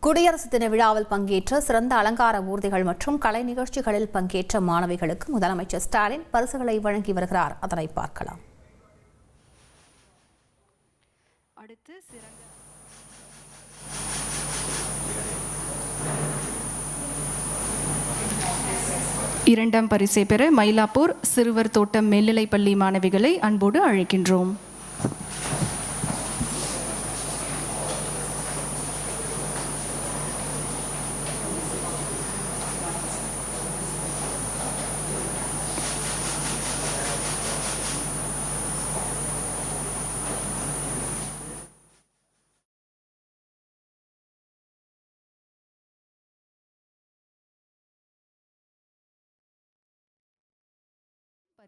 குடியரசு தின விழாவில் பங்கேற்ற சிறந்த அலங்கார ஊர்திகள் மற்றும் கலை நிகழ்ச்சிகளில் பங்கேற்ற மாணவிகளுக்கு முதலமைச்சர் ஸ்டாலின் பரிசுகளை வழங்கி வருகிறார். அதனை பார்க்கலாம். இரண்டாம் பரிசை பெற மயிலாப்பூர் சிறுவர் தோட்டம் மேல்நிலைப்பள்ளி மாணவிகளை அன்போடு அழைக்கின்றோம்.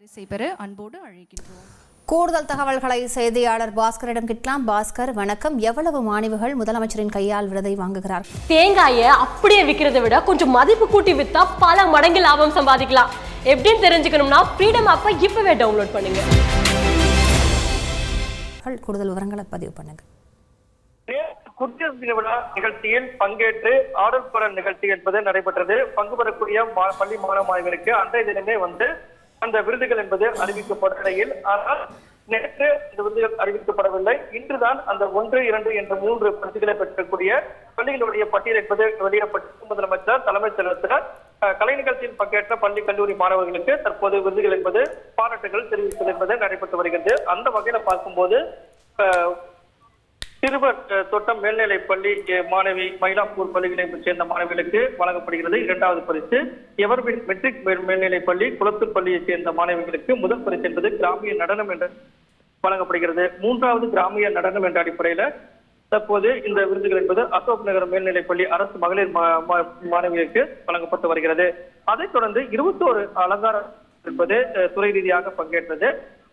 பரிசை பெற அன்போடு அழைக்கின்றோம். கூடுதல் தகவல்களை செய்தியாளர் பாஸ்கரிடம் கேட்கலாம். பாஸ்கர், வணக்கம். எவ்வளவு மாணவிகள் முதலமைச்சரின் கையால் விருதை வாங்குகிறார்? தேங்காயை அப்படியே விற்கிறத விட கொஞ்சம் மதிப்பு கூட்டி வித்தா பல மடங்கு லாபம் சம்பாதிக்கலாம். எப்படின்னு தெரிஞ்சுக்கணும்னா ஃப்ரீடம் ஆப்பை இப்பவே டவுன்லோட் பண்ணுங்க. கூடுதல் விவரங்களை பதிவு பண்ணுங்க. குடியரசு தின விழா நிகழ்ச்சியில் பங்கேற்று ஆடல் பாடல் நிகழ்ச்சி என்பது நடைபெற்றது. பங்கு பெறக்கூடிய பள்ளி மாணவ மாணவிகளுக்கு அன்றைய தினமே அந்த விருதுகள் என்பது அறிவிக்கப்பட்ட நிலையில், ஆனால் நேற்று இந்த விருதுகள் அறிவிக்கப்படவில்லை. இன்றுதான் அந்த 1, 2 என்ற 3 பரிசுகளை பெற்றக்கூடிய பள்ளிகளுடைய பட்டியல் என்பது வெளியிடப்பட்டு முதலமைச்சர் தலைமைச் செயலகத்தில் கலை நிகழ்ச்சியில் பங்கேற்ற பள்ளி கல்லூரி மாணவர்களுக்கு தற்போது விருதுகள் என்பது பாராட்டுகள் தெரிவிப்பது என்பது நடைபெற்று வருகிறது. அந்த வகையில பார்க்கும்போது சிறுவர் தோட்டம் மேல்நிலைப் பள்ளி மாணவி மயிலாப்பூர் பள்ளிகளை சேர்ந்த மாணவிகளுக்கு வழங்கப்படுகிறது இரண்டாவது பரிசு. எவர்வின் மெட்ரிக் மேல்நிலைப் பள்ளி குளத்தூர் பள்ளியை சேர்ந்த மாணவிகளுக்கு முதல் பரிசு என்பது கிராமிய நடனம் என்று வழங்கப்படுகிறது. மூன்றாவது கிராமிய நடனம் என்ற அடிப்படையில தற்போது இந்த விருதுகள் என்பது அசோக் நகர் மேல்நிலைப் பள்ளி அரசு மகளிர் மாணவிகளுக்கு வழங்கப்பட்டு வருகிறது. அதைத் தொடர்ந்து 21 அலங்கார என்பது துறை ரீதியாக பங்கேற்றது.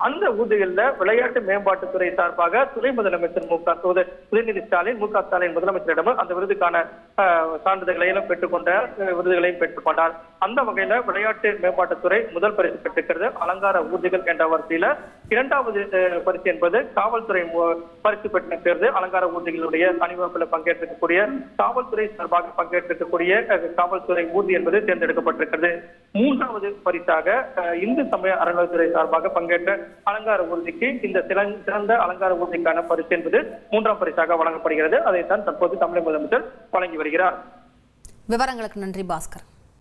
அந்த ஊர்திகள்ல விளையாட்டு மேம்பாட்டுத்துறை சார்பாக துணை முதலமைச்சர் உதயநிதி ஸ்டாலின் ஸ்டாலின் முதலமைச்சரிடம் அந்த விருதுக்கான சான்றிதழ்களை பெற்றுக்கொண்ட விருதுகளையும் பெற்றுக்கொண்டார். அந்த வகையில விளையாட்டு மேம்பாட்டுத்துறை முதல் பரிசு பெற்றிருக்கிறது. அலங்கார ஊர்திகள் என்ற வரிசையில இரண்டாவது பரிசு என்பது காவல்துறை பரிசு பெற்றிருக்கிறது. அலங்கார ஊர்திகளுடைய அணிவகுப்பில் பங்கேற்றிருக்கக்கூடிய காவல்துறை சார்பாக பங்கேற்றிருக்கக்கூடிய காவல்துறை ஊர்தி என்பது தேர்ந்தெடுக்கப்பட்டிருக்கிறது. மூன்றாவது பரிசாக இந்து சமய அறநிலையத்துறை சார்பாக பங்கேற்ற அலங்கார ஊர்திக்கு இந்த சிறந்த அலங்கார ஊர்திக்கான பரிசு என்பது 3ஆம் பரிசாக வழங்கப்படுகிறது. அதைத்தான் தற்போது தமிழக முதலமைச்சர் வழங்கி வருகிறார். விவரங்களுக்கு நன்றி பாஸ்கர்.